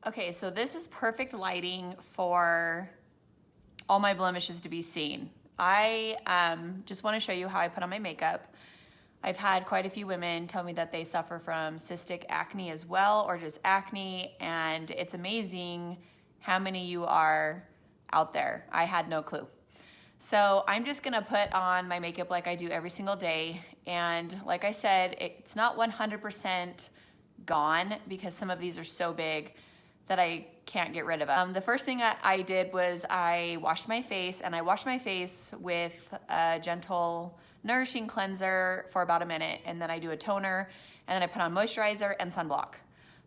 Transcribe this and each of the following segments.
Okay, so this is perfect lighting for all my blemishes to be seen. I just want to show you how I put on my makeup. I've had quite a few women tell me that they suffer from cystic acne as well, or just acne, and it's amazing how many you are out there. I had no clue. So I'm just gonna put on my makeup like I do every single day, and like I said, it's not 100% gone because some of these are so big that I can't get rid of them. The first thing I did was I washed my face, and I washed my face with a gentle nourishing cleanser for about a minute, and then I do a toner, and then I put on moisturizer and sunblock.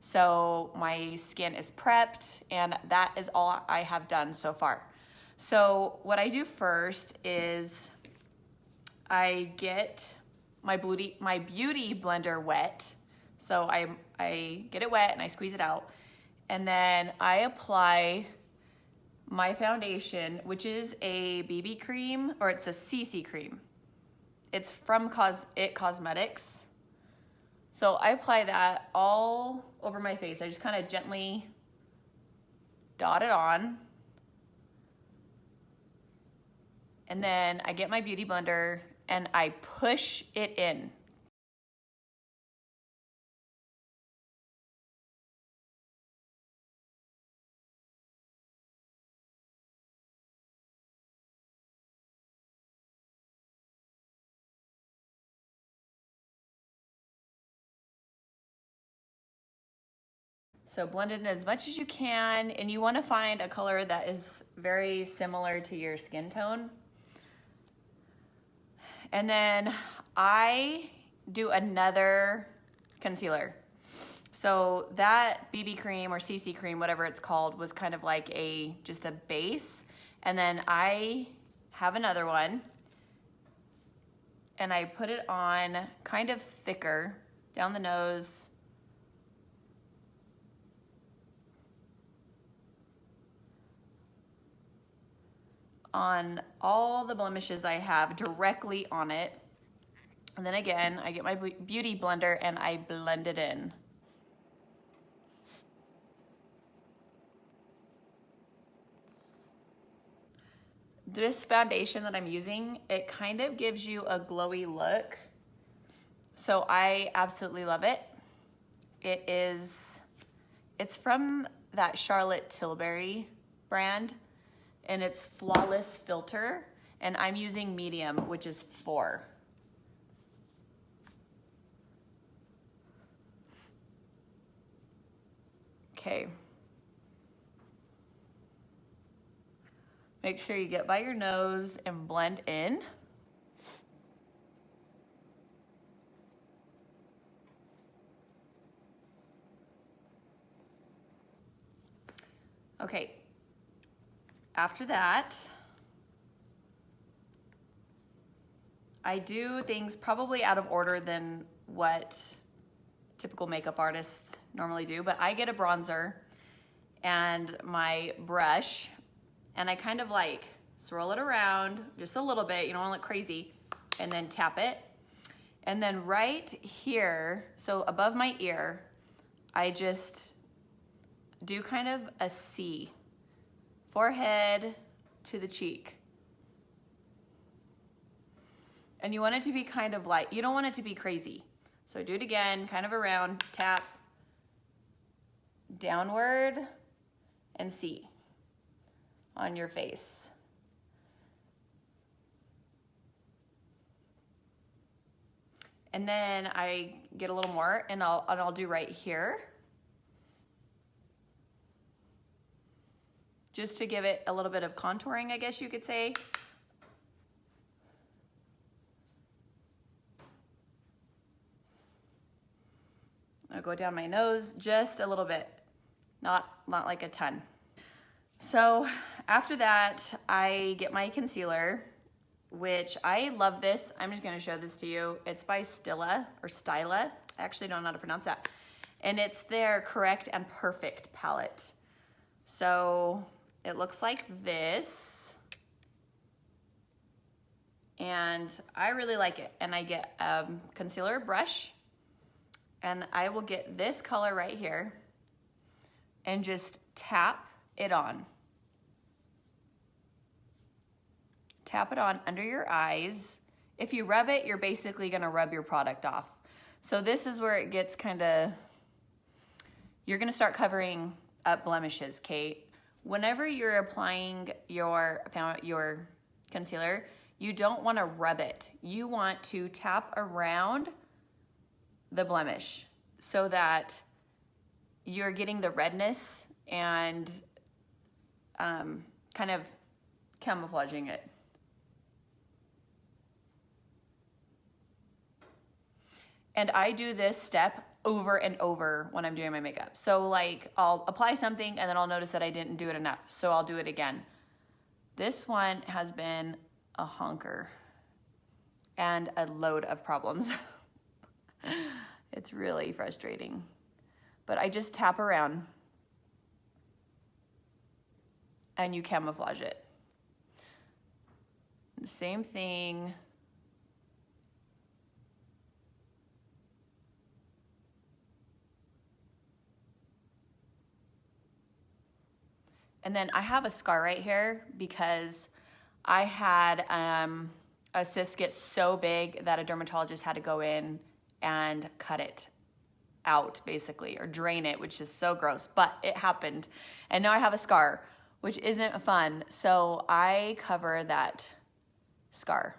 So my skin is prepped, and that is all I have done so far. So what I do first is I get my beauty blender wet. So I get it wet and I squeeze it out. And then I apply my foundation, which is a BB cream, or it's a CC cream. It's from It Cosmetics. So I apply that all over my face. I just kind of gently dot it on. And then I get my beauty blender and I push it in. So blend it in as much as you can, and you want to find a color that is very similar to your skin tone. And then I do another concealer. So that BB cream or CC cream, whatever it's called, was kind of like just a base. And then I have another one, and I put it on kind of thicker down the nose. On all the blemishes I have directly on it. And then again, I get my beauty blender and I blend it in. This foundation that I'm using, it kind of gives you a glowy look. So I absolutely love it. It's from that Charlotte Tilbury brand, and it's Flawless Filter, and I'm using medium, which is 4. Okay. Make sure you get by your nose and blend in. Okay. After that, I do things probably out of order than what typical makeup artists normally do, but I get a bronzer and my brush, and I kind of like swirl it around just a little bit, you don't want to look crazy, and then tap it. And then right here, so above my ear, I just do kind of a C. Forehead to the cheek. And you want it to be kind of light. You don't want it to be crazy. So do it again, kind of around, tap, downward, and C on your face. And then I get a little more, and I'll do right here, just to give it a little bit of contouring, I guess you could say. I'll go down my nose just a little bit, not like a ton. So after that, I get my concealer, which I love this. I'm just gonna show this to you. It's by Styla. I actually don't know how to pronounce that. And it's their Correct and Perfect palette. So it looks like this. And I really like it. And I get a concealer brush, and I will get this color right here. and just tap it on. Tap it on under your eyes. If you rub it, you're basically gonna rub your product off. So this is where it gets you're gonna start covering up blemishes, Kate. Whenever you're applying your concealer, you don't wanna rub it. You want to tap around the blemish so that you're getting the redness and kind of camouflaging it. And I do this step over and over when I'm doing my makeup. So like I'll apply something and then I'll notice that I didn't do it enough. So I'll do it again. This one has been a honker and a load of problems. It's really frustrating. But I just tap around and you camouflage it. The same thing. And then I have a scar right here because I had a cyst get so big that a dermatologist had to go in and cut it out basically, or drain it, which is so gross, but it happened. And now I have a scar, which isn't fun. So I cover that scar.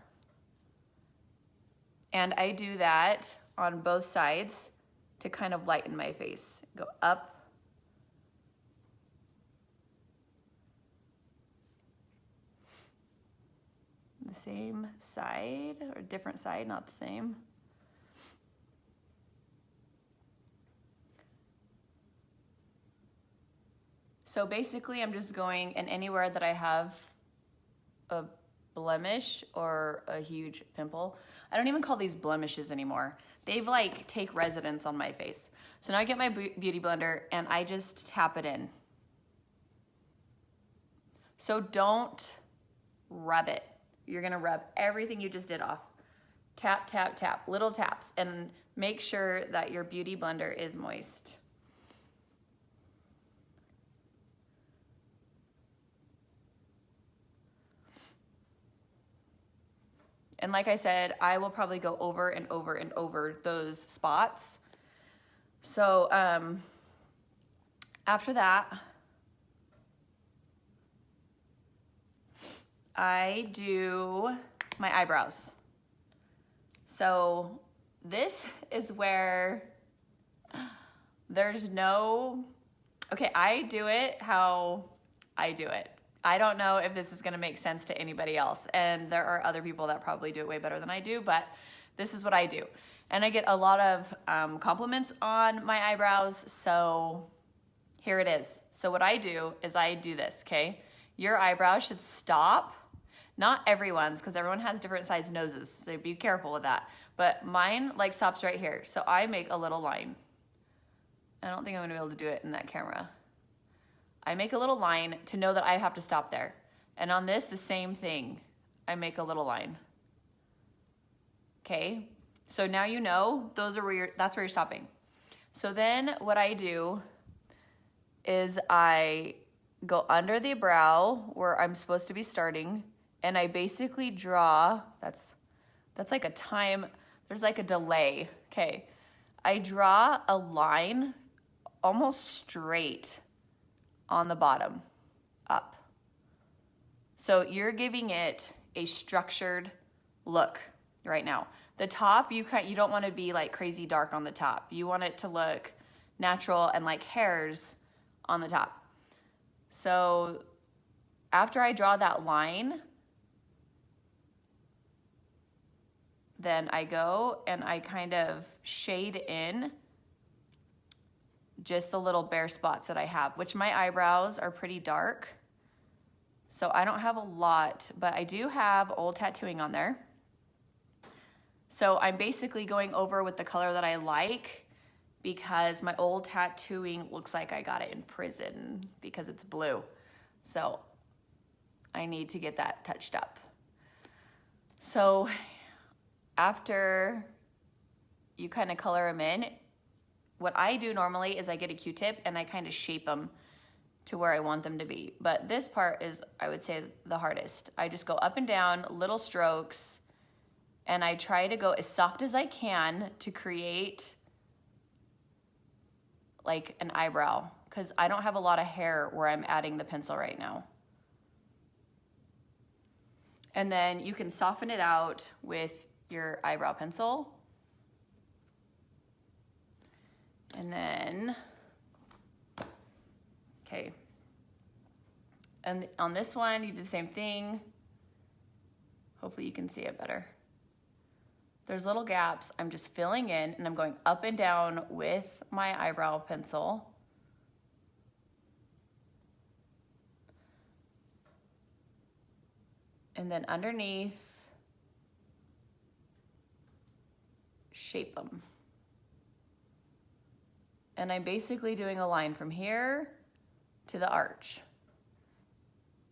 And I do that on both sides to kind of lighten my face. Go up. The same side or different side, not the same. So basically I'm just going, and anywhere that I have a blemish or a huge pimple, I don't even call these blemishes anymore. They've like take residence on my face. So now I get my beauty blender and I just tap it in. So don't rub it. You're gonna rub everything you just did off. Tap, tap, tap, little taps, and make sure that your beauty blender is moist. And like I said, I will probably go over and over and over those spots. So after that, I do my eyebrows. So this is where there's no, okay, I do it how I do it. I don't know if this is gonna make sense to anybody else. And there are other people that probably do it way better than I do, but this is what I do. And I get a lot of compliments on my eyebrows, so here it is. So what I do is I do this, okay? Your eyebrows should stop. Not everyone's, because everyone has different sized noses, so be careful with that. But mine like stops right here. So I make a little line. I don't think I'm gonna be able to do it in that camera. I make a little line to know that I have to stop there. And on this, the same thing. I make a little line. Okay, so now you know that's where you're stopping. So then what I do is I go under the brow where I'm supposed to be starting, and I basically draw, that's like a time, there's like a delay, okay. I draw a line almost straight on the bottom, up. So you're giving it a structured look right now. The top, you don't want to be like crazy dark on the top. You want it to look natural and like hairs on the top. So after I draw that line, then I go and I kind of shade in just the little bare spots that I have, which my eyebrows are pretty dark. So I don't have a lot, but I do have old tattooing on there. So I'm basically going over with the color that I like because my old tattooing looks like I got it in prison because it's blue. So I need to get that touched up. So after you kind of color them in, what I do normally is I get a Q-tip and I kind of shape them to where I want them to be. But this part is, I would say, the hardest. I just go up and down, little strokes, and I try to go as soft as I can to create like an eyebrow, because I don't have a lot of hair where I'm adding the pencil right now. And then you can soften it out with your eyebrow pencil. And then, okay. And on this one, you do the same thing. Hopefully you can see it better. There's little gaps I'm just filling in, and I'm going up and down with my eyebrow pencil. And then underneath, shape them. And I'm basically doing a line from here to the arch.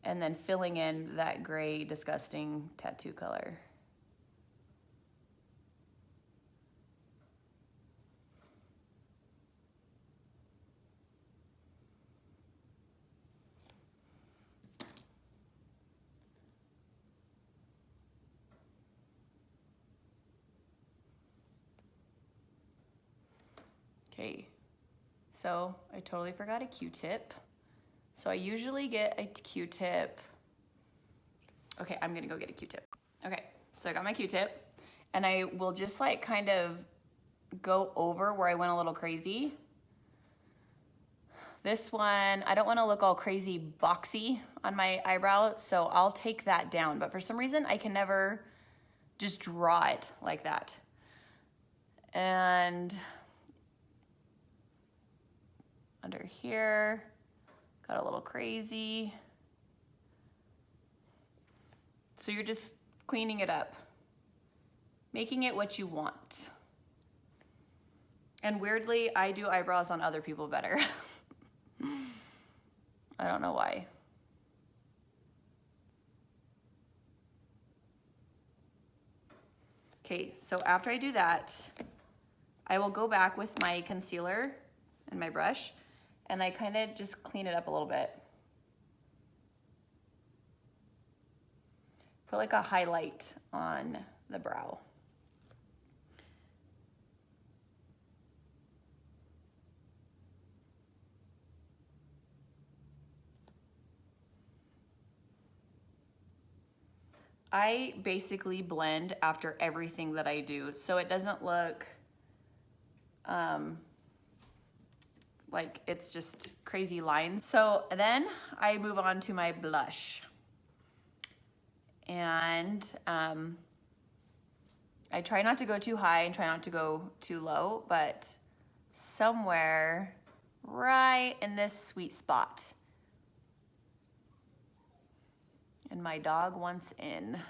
And then filling in that gray, disgusting tattoo color. Okay, so I totally forgot a Q-tip. So I usually get a Q-tip. Okay, I'm gonna go get a Q-tip. Okay, so I got my Q-tip, and I will just like kind of go over where I went a little crazy. This one, I don't wanna look all crazy boxy on my eyebrow, so I'll take that down. But for some reason, I can never just draw it like that. And under here, got a little crazy. So you're just cleaning it up, making it what you want. And weirdly, I do eyebrows on other people better. I don't know why. Okay, so after I do that, I will go back with my concealer and my brush, and I kind of just clean it up a little bit. Put like a highlight on the brow. I basically blend after everything that I do, so it doesn't look like it's just crazy lines. So then I move on to my blush. And I try not to go too high and try not to go too low, but somewhere right in this sweet spot. And my dog wants in.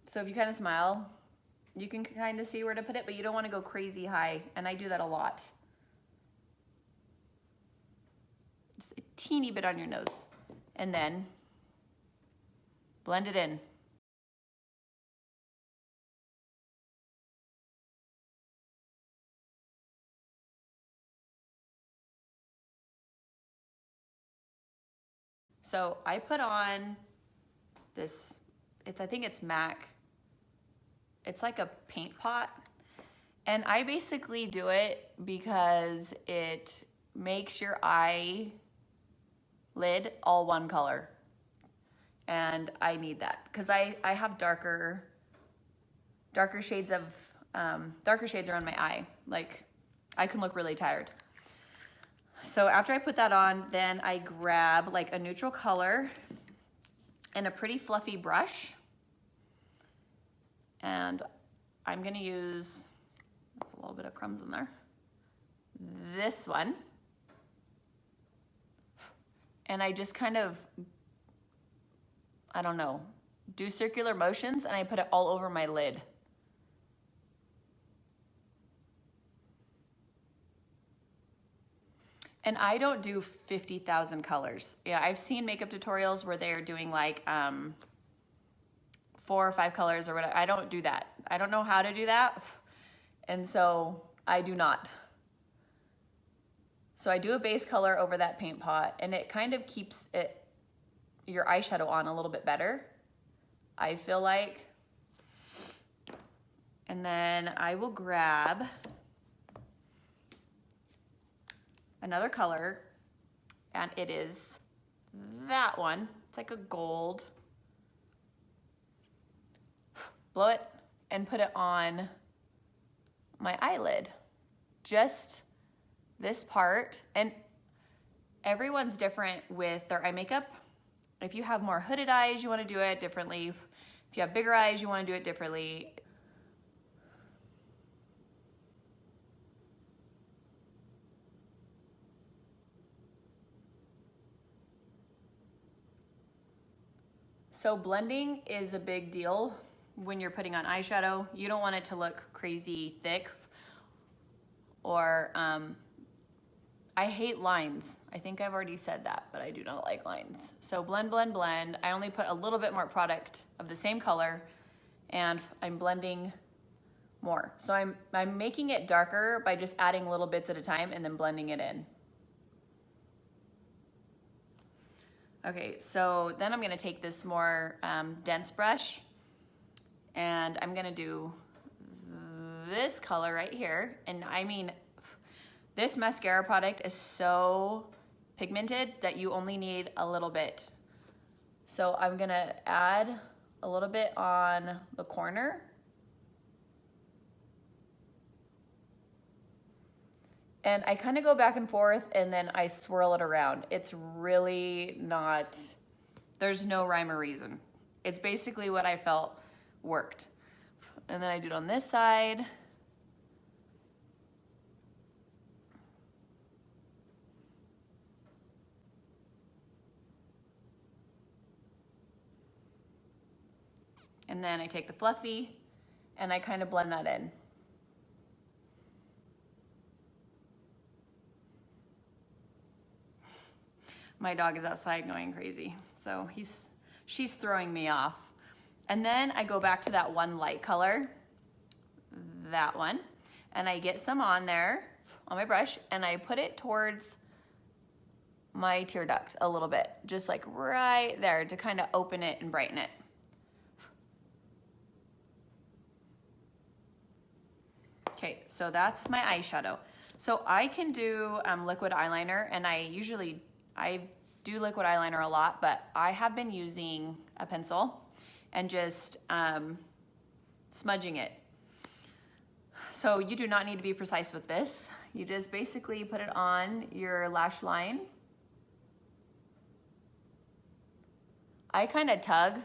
So if you kind of smile, you can kind of see where to put it, but you don't want to go crazy high, and I do that a lot. Just a teeny bit on your nose, and then blend it in. So I put on this, I think it's MAC. It's like a paint pot. And I basically do it because it makes your eyelid all one color. And I need that because I have darker shades of, darker shades around my eye. Like I can look really tired. So after I put that on, then I grab like a neutral color and a pretty fluffy brush. And I'm gonna use, that's a little bit of crumbs in there, this one. And I just kind of, I don't know, do circular motions, and I put it all over my lid. And I don't do 50,000 colors. Yeah, I've seen makeup tutorials where they're doing like 4 or 5 colors or whatever. I don't do that. I don't know how to do that. And so I do not. So I do a base color over that paint pot, and it kind of keeps your eyeshadow on a little bit better, I feel like. And then I will grab another color, and it is that one. It's like a gold. Blow it and put it on my eyelid. Just this part. And everyone's different with their eye makeup. If you have more hooded eyes, you want to do it differently. If you have bigger eyes, you want to do it differently. So blending is a big deal when you're putting on eyeshadow. You don't want it to look crazy thick, or I hate lines. I think I've already said that, but I do not like lines. So blend, blend, blend. I only put a little bit more product of the same color, and I'm blending more. So I'm making it darker by just adding little bits at a time and then blending it in. Okay, so then I'm gonna take this more dense brush, and I'm gonna do this color right here. And I mean, this mascara product is so pigmented that you only need a little bit. So I'm gonna add a little bit on the corner. And I kind of go back and forth, and then I swirl it around. It's really not, there's no rhyme or reason. It's basically what I felt worked. And then I do it on this side. And then I take the fluffy and I kind of blend that in. My dog is outside going crazy, so she's throwing me off. And then I go back to that one light color, that one, and I get some on there on my brush, and I put it towards my tear duct a little bit, just like right there to kind of open it and brighten it. Okay, so that's my eyeshadow. So I can do liquid eyeliner, and I do liquid eyeliner a lot, but I have been using a pencil and just smudging it. So you do not need to be precise with this. You just basically put it on your lash line. I kind of tug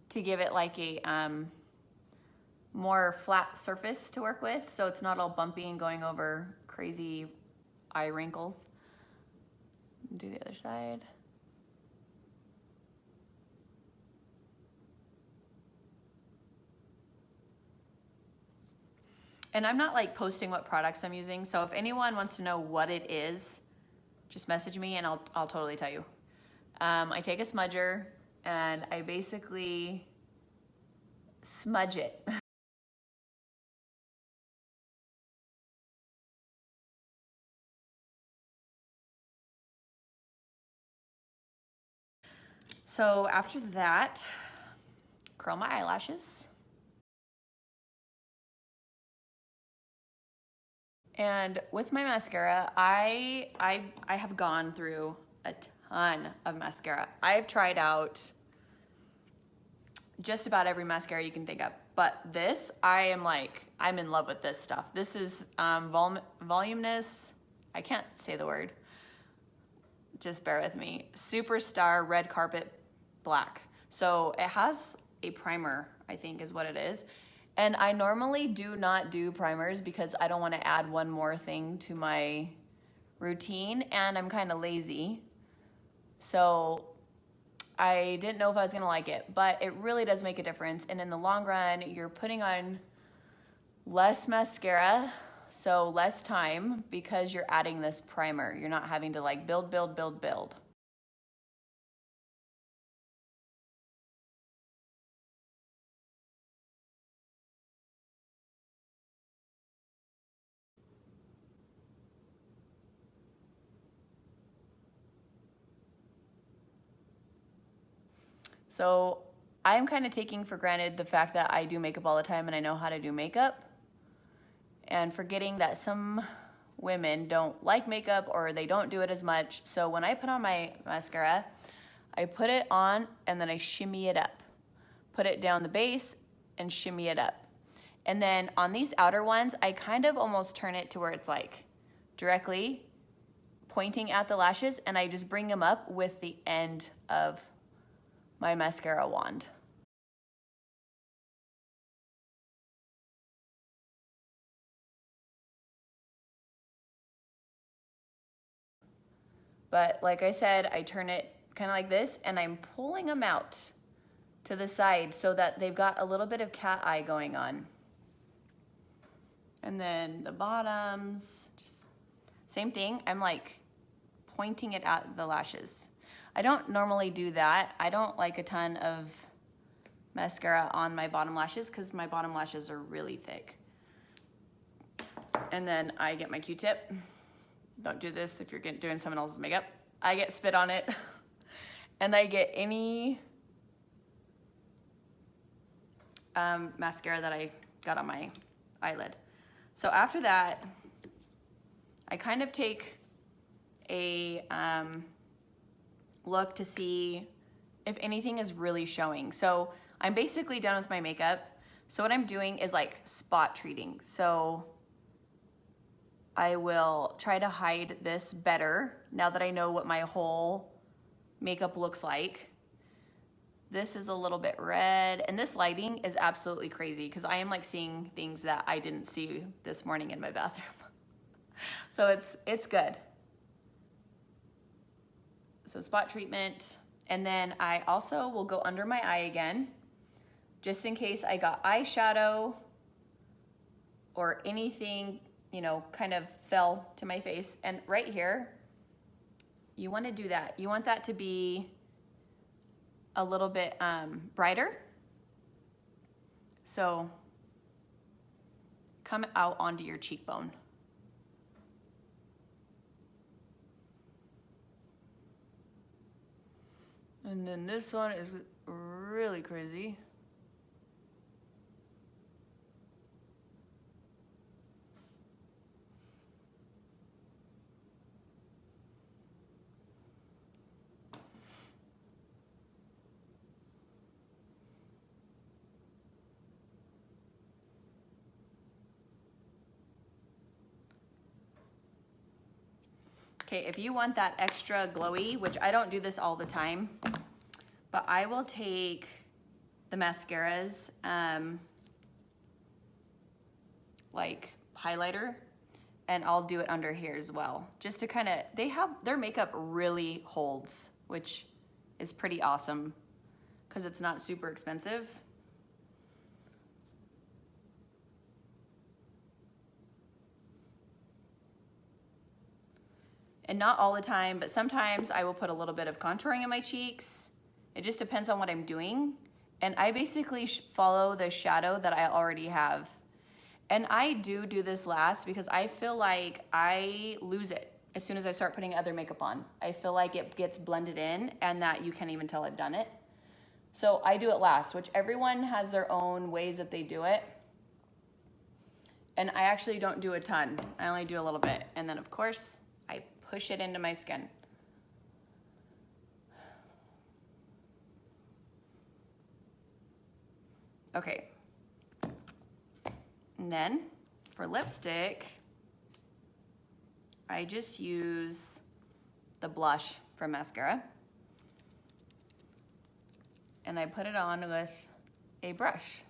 to give it like a more flat surface to work with, so it's not all bumpy and going over crazy eye wrinkles. Do the other side. And I'm not like posting what products I'm using, so if anyone wants to know what it is, just message me and I'll totally tell you. I take a smudger and I basically smudge it. So after that, curl my eyelashes. And with my mascara, I have gone through a ton of mascara. I've tried out just about every mascara you can think of, but this, I'm in love with this stuff. This is voluminous, I can't say the word, just bear with me. Superstar Red Carpet Black. So it has a primer, I think is what it is. And I normally do not do primers because I don't want to add one more thing to my routine, and I'm kind of lazy. So I didn't know if I was gonna like it, but it really does make a difference. And in the long run, you're putting on less mascara, so less time, because you're adding this primer. You're not having to like build. So I'm kind of taking for granted the fact that I do makeup all the time and I know how to do makeup, and forgetting that some women don't like makeup or they don't do it as much. So when I put on my mascara, I put it on and then I shimmy it up. Put it down the base and shimmy it up. And then on these outer ones, I kind of almost turn it to where it's like directly pointing at the lashes, and I just bring them up with the end of my mascara wand. But like I said, I turn it kind of like this, and I'm pulling them out to the side so that they've got a little bit of cat eye going on. And then the bottoms, just same thing. I'm like pointing it at the lashes. I don't normally do that. I don't like a ton of mascara on my bottom lashes because my bottom lashes are really thick. And then I get my Q-tip. Don't do this if you're doing someone else's makeup. I get spit on it. And I get any mascara that I got on my eyelid. So after that, I kind of take a look to see if anything is really showing. So I'm basically done with my makeup. So what I'm doing is like spot treating. So I will try to hide this better now that I know what my whole makeup looks like. This is a little bit red, and this lighting is absolutely crazy because I am like seeing things that I didn't see this morning in my bathroom. So it's good. So spot treatment, and then I also will go under my eye again, just in case I got eyeshadow or anything, you know, kind of fell to my face. And right here, you want to do that. You want that to be a little bit brighter. So come out onto your cheekbone. And then this one is really crazy. Okay, if you want that extra glowy, which I don't do this all the time, but I will take the mascaras, like highlighter, and I'll do it under here as well. Just to kind of, their makeup really holds, which is pretty awesome because it's not super expensive. And not all the time, but sometimes I will put a little bit of contouring in my cheeks. It just depends on what I'm doing. And I basically follow the shadow that I already have. And I do this last because I feel like I lose it as soon as I start putting other makeup on. I feel like it gets blended in and that you can't even tell I've done it. So I do it last, which everyone has their own ways that they do it. And I actually don't do a ton. I only do a little bit. And then of course, I push it into my skin. Okay. And then for lipstick, I just use the blush from mascara. And I put it on with a brush.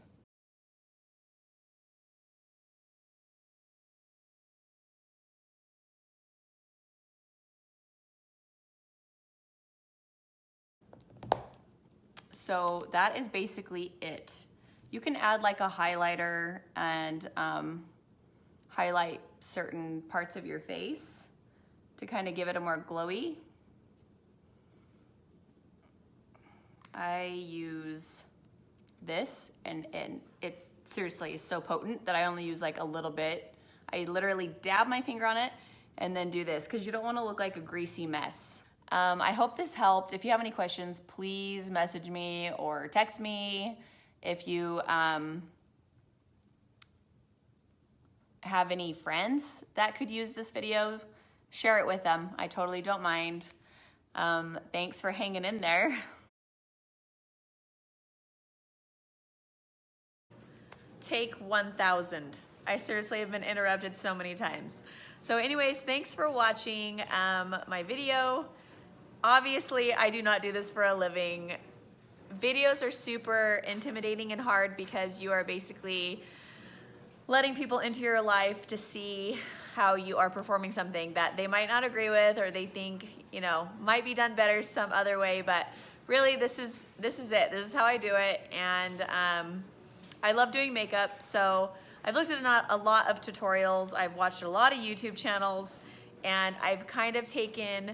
So that is basically it. You can add like a highlighter and highlight certain parts of your face to kind of give it a more glowy. I use this and it seriously is so potent that I only use like a little bit. I literally dab my finger on it and then do this because you don't want to look like a greasy mess. I hope this helped. If you have any questions, please message me or text me. If you have any friends that could use this video, share it with them. I totally don't mind. Thanks for hanging in there. Take 1,000. I seriously have been interrupted so many times. So anyways, thanks for watching my video. Obviously, I do not do this for a living. Videos are super intimidating and hard because you are basically letting people into your life to see how you are performing something that they might not agree with, or they think, you know, might be done better some other way. But really, this is it. This is how I do it. And I love doing makeup, so I've looked at a lot of tutorials, I've watched a lot of YouTube channels, and I've kind of taken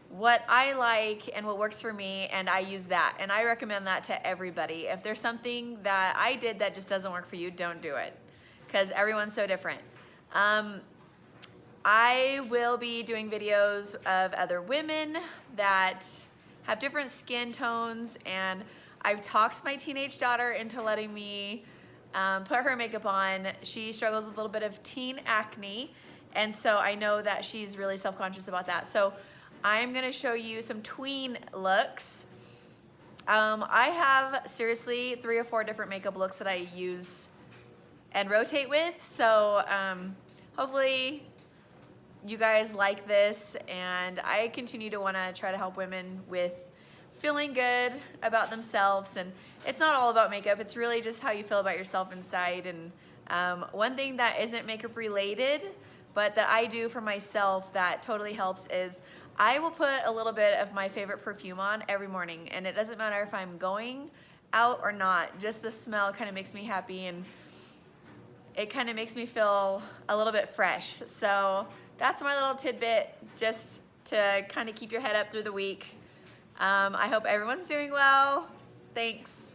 what I like and what works for me, and I use that. And I recommend that to everybody. If there's something that I did that just doesn't work for you, don't do it, because everyone's so different. I will be doing videos of other women that have different skin tones, and I've talked my teenage daughter into letting me put her makeup on. She struggles with a little bit of teen acne, and so I know that she's really self-conscious about that. So I'm gonna show you some tween looks. I have seriously 3 or 4 different makeup looks that I use and rotate with, so hopefully you guys like this, and I continue to want to try to help women with feeling good about themselves. And it's not all about makeup, it's really just how you feel about yourself inside. And one thing that isn't makeup related, but that I do for myself that totally helps, is I will put a little bit of my favorite perfume on every morning, and it doesn't matter if I'm going out or not, just the smell kind of makes me happy, and it kind of makes me feel a little bit fresh. So that's my little tidbit, just to kind of keep your head up through the week. I hope everyone's doing well. Thanks.